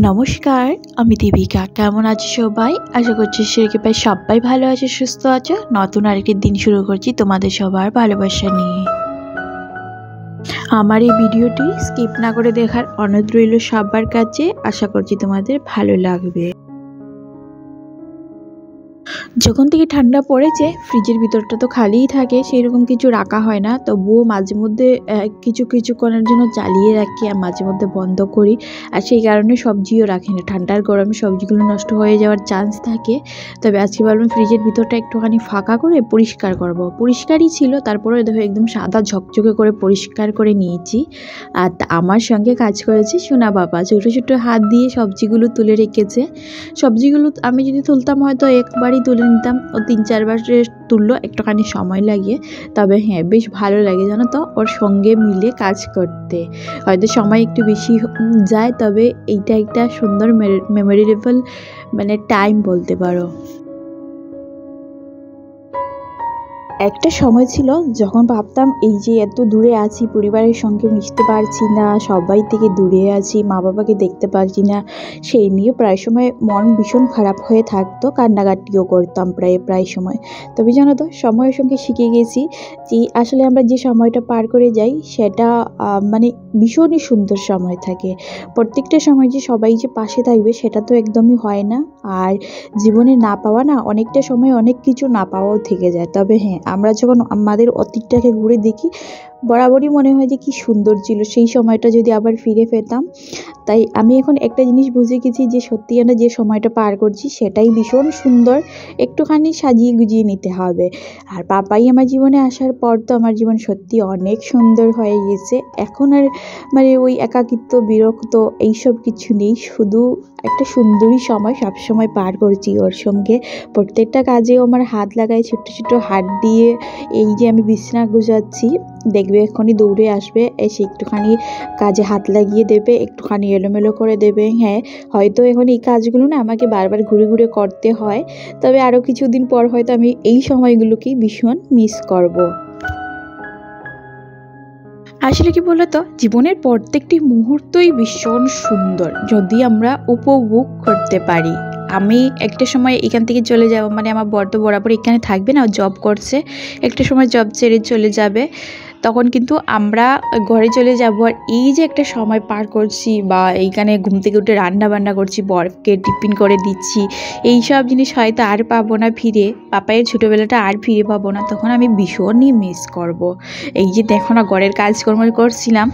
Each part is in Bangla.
নমস্কার, আমি দীপিকা। কেমন আছো সবাই? আশা করছি সেরকম সবাই ভালো আছে, সুস্থ আছো। নতুন আরেকটি দিন শুরু করছি তোমাদের সবার ভালোবাসা নিয়ে। আমার এই ভিডিওটি স্কিপ না করে দেখার অনুরোধ রইল সবার কাছে। আশা করছি তোমাদের ভালো লাগবে। যখন থেকে ঠান্ডা পড়েছে ফ্রিজের ভিতরটা তো খালিই থাকে, সেরকম কিছু রাখা হয় না। তবুও মাঝে মধ্যে কিছুক্ষণের জন্য চালিয়ে রাখি আর মাঝে মধ্যে বন্ধ করি। আর সেই কারণে সবজিও রাখি না, ঠান্ডার গরমে সবজিগুলো নষ্ট হয়ে যাওয়ার চান্স থাকে। তবে আজকে ভাবলাম ফ্রিজের ভিতরটা একটুখানি ফাঁকা করে পরিষ্কার করব। পরিষ্কারই ছিল, তারপরে দেখো একদম সাদা ঝকঝকে করে পরিষ্কার করে নিয়েছি। আর আমার সঙ্গে কাজ করেছে সোনা বাবা, ছোটো ছোটো হাত দিয়ে সবজিগুলো তুলে রেখেছে। সবজিগুলো আমি যদি তুলতাম হয়তো একবারই তুলে নিতাম, ও 3-4 বার তুললো, একটুখানি সময় লাগিয়ে। তবে হ্যাঁ, বেশ ভালো লাগে জানো তো ওর সঙ্গে মিলে কাজ করতে। হয়তো সময় একটু বেশি যায়, তবে এইটা একটা সুন্দর মেমোরেবল টাইম বলতে পারো। একটা সময় ছিল যখন ভাবতাম এই যে এত দূরে আছি, পরিবারের সঙ্গে মিশতে পারছি না, সবাই থেকে দূরে আছি, মা বাবাকে দেখতে পারছি না, সেই নিয়ে প্রায় সময় মন ভীষণ খারাপ হয়ে থাকতো, কান্নাকাটিও করতাম প্রায় সময়। তবে জানো তো, সময়ের সঙ্গে শিখে গেছি যে আসলে আমরা যে সময়টা পার করে যাই সেটা ভীষণই সুন্দর সময় থাকে। প্রত্যেকটা সময় যে সবাই যে পাশে থাকবে সেটা তো একদমই হয় না। আর জীবনে না পাওয়া না, অনেকটা সময় অনেক কিছু না পাওয়াও থেকে যায়। তবে হ্যাঁ, আমরা যখন আমাদের অতীতটাকে ঘুরে দেখি, বরাবরই মনে হয় যে কি সুন্দর ছিল, সেই সময়টা যদি আবার ফিরে পেতাম। তাই আমি এখন একটা জিনিস বুঝে গেছি যে সত্যি আমরা যে সময়টা পার করছি সেটাই ভীষণ সুন্দর, একটুখানি সাজিয়ে গুজিয়ে নিতে হবে। আর পাপাই আমার জীবনে আসার পর তো আমার জীবন সত্যি অনেক সুন্দর হয়ে গেছে। এখন আর ওই একাকিত্ব, বিরক্ত এইসব কিছু নেই, শুধু একটা সুন্দরী সময় সবসময় পার করছি ওর সঙ্গে। প্রত্যেকটা কাজেও আমার হাত লাগায়, ছোট্ট ছোট্ট হাত দিয়ে। এই যে আমি বিছানা গুছাচ্ছি, দেখবে এক্ষুনি দৌড়ে আসবে, এসে একটুখানি কাজে হাত লাগিয়ে দেবে, একটুখানি এলোমেলো করে দেবে। হ্যাঁ, হয়তো এখন এই কাজগুলো না আমাকে বারবার ঘুরে ঘুরে করতে হয়, তবে আরও কিছুদিন পর হয়তো আমি এই সময়গুলোকেই ভীষণ মিস করব। আসলে কি বলতো, জীবনের প্রত্যেকটি মুহূর্তই ভীষণ সুন্দর যদি আমরা উপভোগ করতে পারি। আমি একটা সময় এখান থেকে চলে যাব, আমার বর তো বরাবর এখানে থাকবে না, জব করছে। একটা সময় জব ছেড়ে চলে যাবে, তখন কিন্তু আমরা ঘরে চলে যাব। আর এই যে একটা সময় পার করছি, বা এইখানে ঘুম থেকে উঠে রান্না বান্না করছি, বরকে টিফিন করে দিচ্ছি, এই সব জিনিস হয়তো আর পাবো না ফিরে। পাপায়ের ছোটোবেলাটা আর ফিরে পাবো না, তখন আমি ভীষণই মিস করব। এই যে দেখো না, ঘরের কাজকর্ম করছিলাম,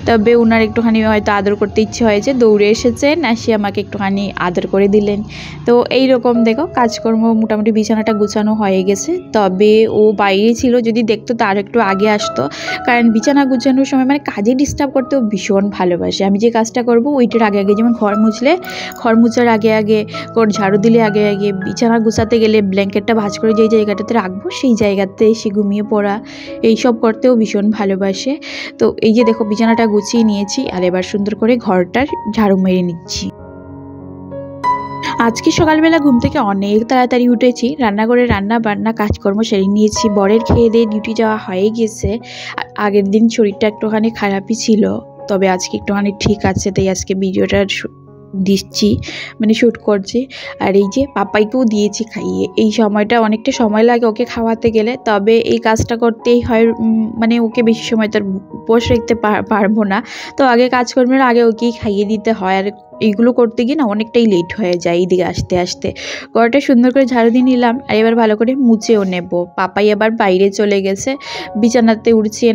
তবে ওনার একটুখানি হয়তো আদর করতে ইচ্ছে হয়েছে, দৌড়ে এসেছেন, আসি আমাকে একটুখানি আদর করে দিলেন। তো এই রকম দেখো কাজকর্ম মোটামুটি বিছানাটা গুছানো হয়ে গেছে। তবে ও বাইরে ছিল, যদি দেখতো তার একটু আগে আসতো, কারণ বিছানা গুছানোর সময় কাজে ডিস্টার্ব করতেও ভীষণ ভালোবাসে। আমি যে কাজটা করব ওইটার আগে আগে, যেমন ঘর মুছলে ঘর মুছার আগে আগে, ঝাড়ু দিলে আগে আগে, বিছানা গুছাতে গেলে ব্ল্যাঙ্কেটটা ভাঁজ করে যেই জায়গাটাতে রাখবো সেই জায়গাতে এসে ঘুমিয়ে পড়া, এইসব করতেও ভীষণ ভালোবাসে। তো এই যে দেখো বিছানাটা গুছিয়ে নিয়েছি, আর এবার সুন্দর করে ঘরটার ঝাড়ু মেরে নিচ্ছি। আজকে সকালবেলা ঘুম থেকে অনেক তাড়াতাড়ি উঠেছি, রান্নাঘরে রান্না বান্না কাজকর্ম সেরে নিয়েছি। বরের খেয়ে দিয়ে ডিউটি যাওয়া হয়ে গেছে। আগের দিন শরীরটা একটুখানি খারাপই ছিল, তবে আজকে একটুখানি ঠিক আছে, তাই আজকে ভিডিওটা দিচ্ছি, শ্যুট করছি। আর এই যে পাপাইকেও দিয়েছি খাইয়ে। এই সময়টা অনেকটা সময় লাগে ওকে খাওয়াতে গেলে, তবে এই কাজটা করতেই হয়, ওকে বেশি সময় তার উপোস রাখতে পারবো না। তো আগে কাজকর্মের আগে ওকেই খাইয়ে দিতে হয়, আর এইগুলো করতে গিয়ে না অনেকটাই লেট হয়ে যায় এইদিকে আসতে আসতে। ঘরটা সুন্দর করে ঝাড়ু দিয়ে নিলাম, আর এবার ভালো করে মুছেও নেব। পাপাই আবার বাইরে চলে গেছে, বিছানাতে উঠছে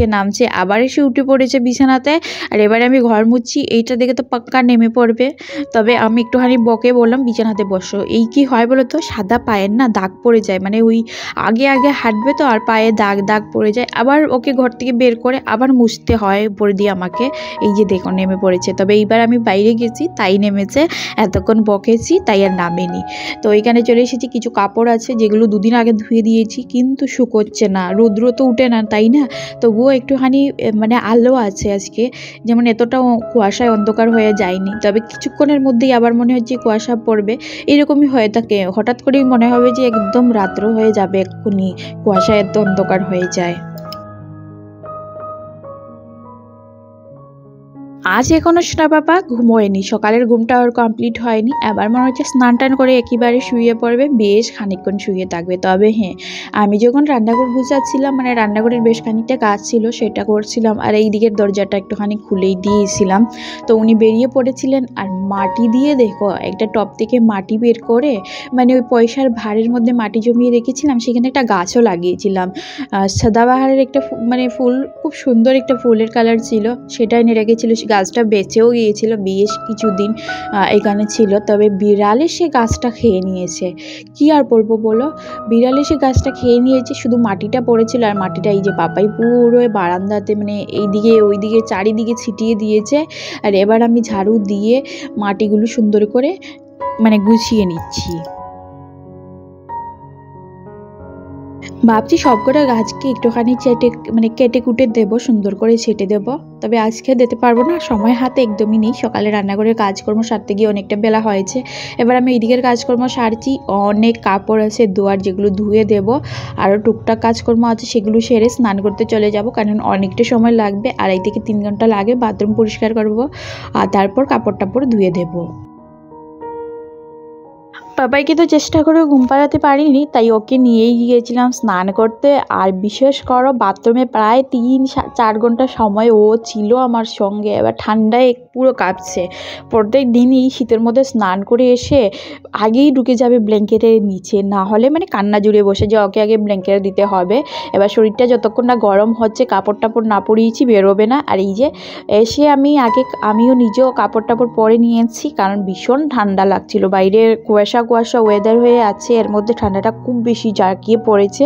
নামছে, আবার এসে উঠে পড়েছে বিছানাতে। আর এবার আমি ঘর মুছছি, এইটা দেখে তো পাক্কা নেমে পড়বে। তবে আমি একটুখানি বকে বললাম বিছানাতে বসো। এই কি হয় বলো তো, সাদা পায়ের না দাগ পড়ে যায়, ওই আগে আগে হাঁটবে তো, আর পায়ে দাগ পড়ে যায়। আবার ওকে ঘর থেকে বের করে আবার মুছতে হয় উপরে দিয়ে আমাকে। এই যে দেখো নেমে পড়েছে। তবে এইবার আমি বাইরে গেছি তাই নেমেছে, এতক্ষণ বকেছি তাই আর নামেনি। তো এইখানে চলে এসেছি, কিছু কাপড় আছে যেগুলো দুদিন আগে ধুয়ে দিয়েছি, কিন্তু শুকোচ্ছে না, রৌদ্র তো উঠে না তাই না। তবুও একটুখানি আলো আছে আজকে, যেমন এতটাও কুয়াশায় অন্ধকার হয়ে যায়নি। তবে কিছুক্ষণের মধ্যেই আবার মনে হচ্ছে কুয়াশা পড়বে, এরকমই হয়ে থাকে। হঠাৎ করেই মনে হবে যে একদম রাত্র হয়ে যাবে, এক্ষুনি কুয়াশায় এত অন্ধকার হয়ে যায়। আজ এখনো সোনা পাপা ঘুমোয়নি, সকালের ঘুমটা ওর কমপ্লিট হয়নি। এবার মনে হচ্ছে স্নান টান করে একেবারে শুয়ে পড়বে, বেশ খানিকক্ষণ শুয়ে থাকবে। তবে হ্যাঁ, আমি যখন রান্নাঘর গুছাচ্ছিলাম, মানে রান্নাঘরের বেশ খানিকটা কাজ ছিল, সেটা করছিলাম, আর এই দিকের দরজাটা একটুখানি খুলেই দিয়েছিলাম। তো উনি বেরিয়ে পড়েছিলেন, আর মাটি দিয়ে দেখো একটা টব থেকে মাটি বের করে, মানে ওই পয়সার ভাঁড়ের মধ্যে মাটি জমিয়ে রেখেছিলাম, সেখানে একটা গাছও লাগিয়েছিলাম। সাদাবাহারের একটা মানে ফুল, খুব সুন্দর একটা ফুলের কালার ছিল, সেটা এনে রেখেছিল। গাছটা বেঁচেও গিয়েছিল, বেশ কিছুদিন এখানে ছিল। তবে বিড়ালে সে গাছটা খেয়ে নিয়েছে, কি আর বলবো বলো। বিড়ালে সে গাছটা খেয়ে নিয়েছে, শুধু মাটিটা পড়েছিল, আর মাটিটা এই যে পাপাই পুরো বারান্দাতে, মানে এইদিকে ওইদিকে চারিদিকে ছিটিয়ে দিয়েছে। আর এবার আমি ঝাড়ু দিয়ে মাটিগুলো সুন্দর করে মানে গুছিয়ে নিচ্ছি। ভাবছি সবকটা গাছকে একটুখানি কেটে কুটে দেবো, সুন্দর করে ছেটে দেবো। তবে আজকে দিতে পারবো না, সময় হাতে একদমই নেই। সকালে রান্নাঘরের কাজকর্ম সারতে গিয়ে অনেকটা বেলা হয়েছে। এবার আমি এদিকের কাজকর্ম সারছি, অনেক কাপড় আছে ধোয়ার, যেগুলো ধুয়ে দেবো। আরও টুকটাক কাজকর্ম আছে, সেগুলো সেরে স্নান করতে চলে যাব, কারণ অনেকটা সময় লাগবে, 2.5 থেকে 3 ঘন্টা লাগে বাথরুম পরিষ্কার করবো, আর তারপর কাপড় টাপড় ধুয়ে দেবো। পাপাইকে তো চেষ্টা করে ঘুম পাড়াতে পারিনি, তাই ওকে নিয়েই গিয়েছিলাম স্নান করতে। আর বিশেষ করো বাথরুমে প্রায় 3-4 ঘন্টা সময় ও ছিল আমার সঙ্গে। এবার ঠান্ডায় পুরো কাঁপছে। প্রত্যেক দিনই শীতের মধ্যে স্নান করে এসে আগেই ঢুকে যাবে ব্ল্যাঙ্কেটের নিচে, না হলে মানে কান্না জুড়ে বসে যে ওকে আগে ব্ল্যাঙ্কেট দিতে হবে। এবার শরীরটা যতক্ষণ না গরম হচ্ছে, কাপড় টাপড় না পরিয়েছি বেরোবে না। আর এই যে এসে আমিও নিজেও কাপড় টাপড় পরে নিয়েছি, কারণ ভীষণ ঠান্ডা লাগছিল। বাইরে কুয়াশা ওয়েদার হয়ে আছে, এর মধ্যে ঠান্ডাটা খুব বেশি জাঁকিয়ে পড়েছে।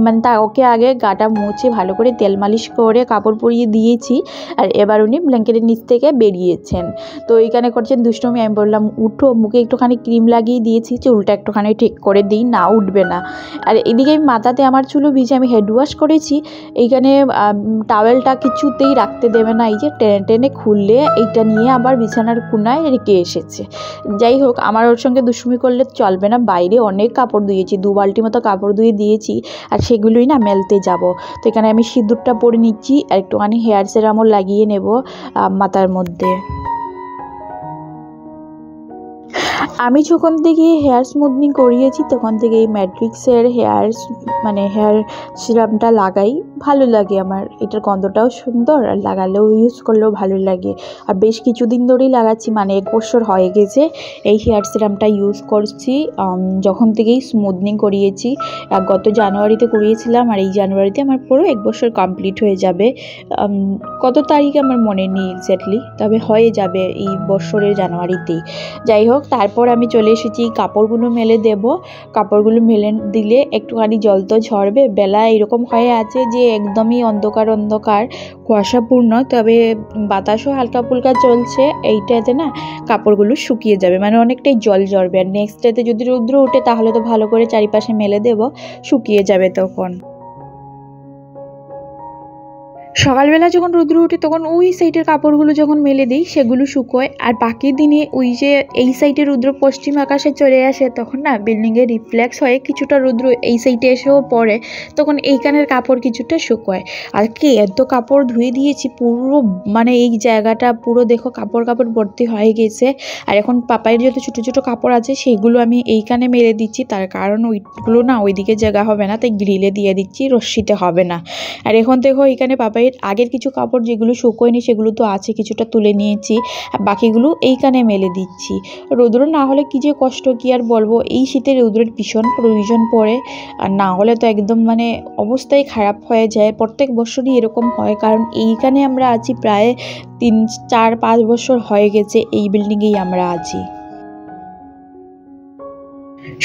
মানে ওকে আগে গাটা মুছে ভালো করে তেল মালিশ করে কাপড় পরিয়ে দিয়েছি। আর এবার উনি ব্ল্যাঙ্কেটের নিচ থেকে বেরিয়েছেন। তো এইখানে করছেন দুষ্টুমি। আমি বললাম উঠো, মুখে একটুখানি ক্রিম লাগিয়ে দিয়েছি, চুলটা একটুখানি ঠিক করে দিই, না উঠবে না। আর এদিকে আমি মাথাতে আমার চুলও ভিজে, আমি হেড ওয়াশ করেছি। এইখানে টাওয়েলটা কিছুতেই রাখতে দেবে না, এই যে টেনে টেনে খুললে এইটা নিয়ে আবার বিছানার কোনায় রেখে এসেছে। যাই হোক, আমার ওর সঙ্গে দুষ্টুমি করলে চলবে না। বাইরে অনেক কাপড় ধুয়েছি, 2 বালতি মতো কাপড় ধুয়ে দিয়েছি, আর সেগুলোই না মেলতে যাব। তো এখানে আমি সিঁদুরটা পরে নিচ্ছি, আর একটুখানি হেয়ার সেরামও লাগিয়ে নেব মাথার মধ্যে। আমি যখন থেকে হেয়ার স্মুথনিং করিয়েছি, তখন থেকে এই ম্যাট্রিক্সের হেয়ার সিরামটা লাগাই, ভালো লাগে আমার। এটার গন্ধটাও সুন্দর, আর লাগালেও ইউজ করলেও ভালো লাগে। আর বেশ কিছুদিন ধরেই লাগাচ্ছি, মানে 1 বছর হয়ে গেছে এই হেয়ার সিরামটা ইউজ করছি। যখন থেকেই স্মুথনিং করিয়েছি, গত জানুয়ারিতে করিয়েছিলাম, আর এই জানুয়ারিতে আমার পুরো 1 বছর কমপ্লিট হয়ে যাবে। কত তারিখ আমার মনে নেই এক্স্যাক্টলি, তবে হয়ে যাবে এই বছরের জানুয়ারিতেই। যাই হোক, তারপর আমি চলে এসেছি কাপড়গুলো মেলে দেব। কাপড়গুলো মেলে দিলে একটুখানি জল তো ঝরবে। বেলা এরকম হয়ে আছে যে একদমই অন্ধকার কুয়াশাপূর্ণ, তবে বাতাসও হালকা ফুলকা চলছে। এইটাতে না কাপড়গুলো শুকিয়ে যাবে, মানে অনেকটাই জল ঝরবে। আর নেক্সট ডেতে যদি রৌদ্র ওঠে, তাহলে তো ভালো করে চারিপাশে মেলে দেব, শুকিয়ে যাবে তখন। সকালবেলা যখন রোদ্র ওঠে, তখন ওই সাইডের কাপড়গুলো যখন মেলে দিই, সেগুলো শুকোয়। আর বাকি দিনে ওই যে এই সাইডে রৌদ্র পশ্চিম আকাশে চলে আসে, তখন না বিল্ডিংয়ে রিফ্লেক্স হয়ে কিছুটা রৌদ্র এই সাইডে এসেও পড়ে, তখন এইখানের কাপড় কিছুটা শুকোয়। আর কি এত কাপড় ধুয়ে দিয়েছি, পুরো মানে এই জায়গাটা পুরো দেখো কাপড় ভর্তি হয়ে গেছে। আর এখন পাপাইয়ের যত ছোটো ছোটো কাপড় আছে, সেগুলো আমি এইখানে মেলে দিচ্ছি, তার কারণ ওইগুলো না ওইদিকে জায়গা হবে না, তাই গ্রিলে দিয়ে দিচ্ছি, রশ্মিতে হবে না। আর এখন দেখো এখানে পাপাই আগের কিছু কাপড় যেগুলো শুকোয়নি, সেগুলো তো আছে, কিছুটা তুলে নিয়েছি, আর বাকিগুলো এইখানে মেলে দিচ্ছি। রৌদ্র না হলে কি যে কষ্ট, কি আর বলবো। এই শীতে রৌদ্রের ভীষণ প্রয়োজন পড়ে, আর না হলে তো একদম মানে অবস্থাই খারাপ হয়ে যায়। প্রত্যেক বছরই এরকম হয়, কারণ এইখানে আমরা আছি প্রায় 3-4-5 বছর হয়ে গেছে, এই বিল্ডিংয়েই আমরা আছি।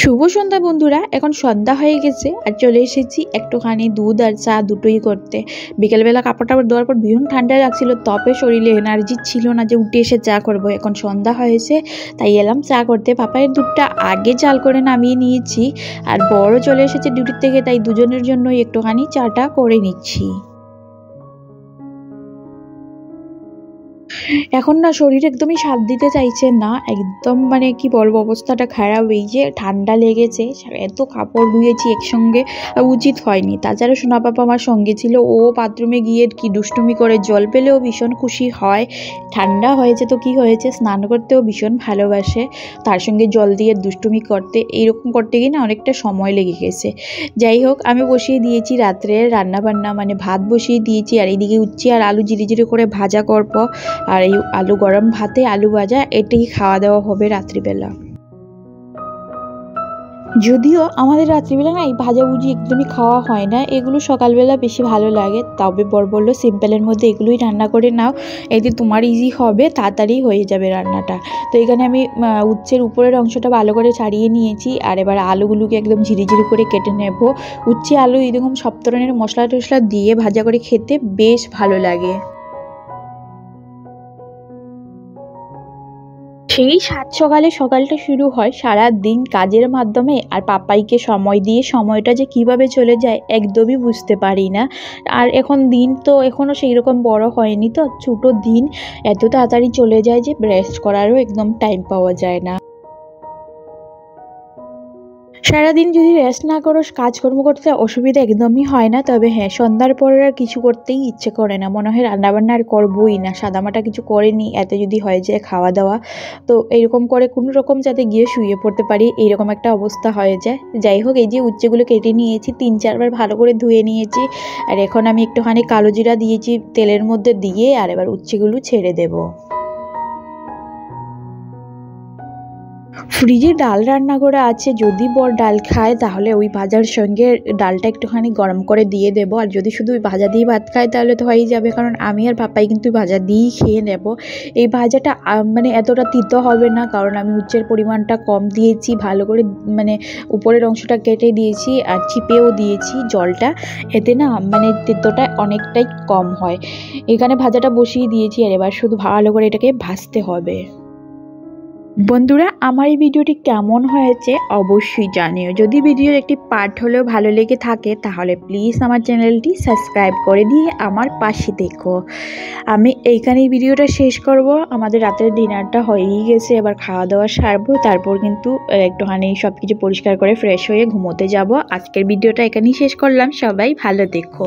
শুভ সন্ধ্যা বন্ধুরা, এখন সন্ধ্যা হয়ে গেছে, আর চলে এসেছি একটুখানি দুধ আর চা দুটোই করতে। বিকেলবেলা কাপড় টাপড় ধোয়ার পর ভীষণ ঠান্ডা লাগছিল, তবে শরীরে এনার্জি ছিল না যে উঠে এসে চা করব। এখন সন্ধ্যা হয়েছে, তাই এলাম চা করতে। পাপায়ের দুধটা আগে জাল করে নামিয়ে নিয়েছি, আর বড় চলে এসেছে ডিউটির থেকে, তাই দুজনের জন্যই একটুখানি চাটা করে নিচ্ছি। এখন না শরীর একদমই সাথ দিতে চাইছে না, একদম মানে কি বলবো অবস্থাটা খারাপ। এই যে ঠান্ডা লেগেছে, এত কাপড় ধুয়েছি একসঙ্গে, উচিত হয়নি। তাছাড়া সোনা পাপা আমার সঙ্গে ছিল, ও বাথরুমে গিয়ে কি দুষ্টুমি করে, জল পেলেও ভীষণ খুশি হয়। ঠান্ডা হয়েছে তো কি হয়েছে, স্নান করতেও ভীষণ ভালোবাসে, তার সঙ্গে জল দিয়ে দুষ্টুমি করতে, এইরকম করতে গিয়ে না অনেকটা সময় লেগে গেছে। যাই হোক, আমি বসিয়ে দিয়েছি রাত্রের রান্না বান্না, মানে ভাত বসিয়ে দিয়েছি, আর এইদিকে উচ্ছে আর আলু জিরে জিরে করে ভাজা করব। আর এই আলু গরম ভাতে আলু ভাজা, এটাই খাওয়া দাওয়া হবে রাত্রিবেলা। যদিও আমাদের রাত্রিবেলা না এই ভাজাভুজি একদমই খাওয়া হয় না, এগুলো সকালবেলা বেশি ভালো লাগে। তবে বর বললো সিম্পলের মধ্যে এগুলোই রান্না করে নাও, এতে তোমার ইজি হবে, তাড়াতাড়ি হয়ে যাবে রান্নাটা। তো এখানে আমি উচ্ছের উপরের অংশটা ভালো করে ছাড়িয়ে নিয়েছি, আর এবার আলুগুলোকে একদম ঝিরিঝিরি করে কেটে নেব। উচ্ছে আলু এরকম সব ধরনের মশলা টশলা দিয়ে ভাজা করে খেতে বেশ ভালো লাগে। সেই সাত সকালে সকালটা শুরু হয় সারা দিন কাজের মাধ্যমে, আর পাপাইকে সময় দিয়ে সময়টা যে কিভাবে চলে যায় একদমই বুঝতে পারি না। আর এখন দিন তো এখনও সেই রকম বড় হয়নি, তো ছোটো দিন এত তাড়াতাড়ি চলে যায় যে রেস্ট করারও একদম টাইম পাওয়া যায় না। সারাদিন যদি রেস্ট না করো, কাজকর্ম করতে অসুবিধা একদমই হয় না। তবে হ্যাঁ, সন্ধ্যার পরে আর কিছু করতেই ইচ্ছে করে না, মনে হয় রান্নাবান্না আর করবোই না, সাদামাটা কিছু করেনি এত যদি হয়ে যায় খাওয়া দাওয়া। তো এইরকম করে কোনো রকম যাতে গিয়ে শুয়ে পড়তে পারি, এইরকম একটা অবস্থা হয়ে যায়। যাই হোক, এই যে উচ্ছেগুলো কেটে নিয়েছি, 3-4 বার ভালো করে ধুয়ে নিয়েছি, আর এখন আমি একটুখানি কালো জিরা দিয়েছি তেলের মধ্যে দিয়ে, আর এবার উচ্ছেগুলো ছেড়ে দেবো। ফ্রিজে ডাল রান্না করা আছে, যদি বর ডাল খায় তাহলে ওই ভাজার সঙ্গে ডালটা একটুখানি গরম করে দিয়ে দেবো। আর যদি শুধু ওই ভাজা দিয়ে ভাত খায় তাহলে তো হয়েই যাবে, কারণ আমি আর পাপাই কিন্তু ভাজা দিয়েই খেয়ে নেব। এই ভাজাটা মানে এতটা তিতো হবে না, কারণ আমি উচ্ছের পরিমাণটা কম দিয়েছি, ভালো করে মানে উপরের অংশটা কেটে দিয়েছি আর চিপেও দিয়েছি জলটা, এতে না মানে তিতোটা অনেকটাই কম হয়। এখানে ভাজাটা বসিয়ে দিয়েছি, আর এবার শুধু ভালো করে এটাকে ভাজতে হবে। বন্ধুরা, আমার এই ভিডিওটি কেমন হয়েছে অবশ্যই জানিও। যদি ভিডিওর একটি পার্ট হলেও ভালো লেগে থাকে তাহলে প্লিজ আমার চ্যানেলটি সাবস্ক্রাইব করে দিয়ে আমার পাশে দেখো। আমি এইখানেই ভিডিওটা শেষ করব। আমাদের রাতের ডিনারটা হয়েই গেছে, এবার খাওয়া দাওয়া সারবো, তারপর কিন্তু একটুখানি সব কিছু পরিষ্কার করে ফ্রেশ হয়ে ঘুমোতে যাব। আজকের ভিডিওটা এখানেই শেষ করলাম, সবাই ভালো দেখো।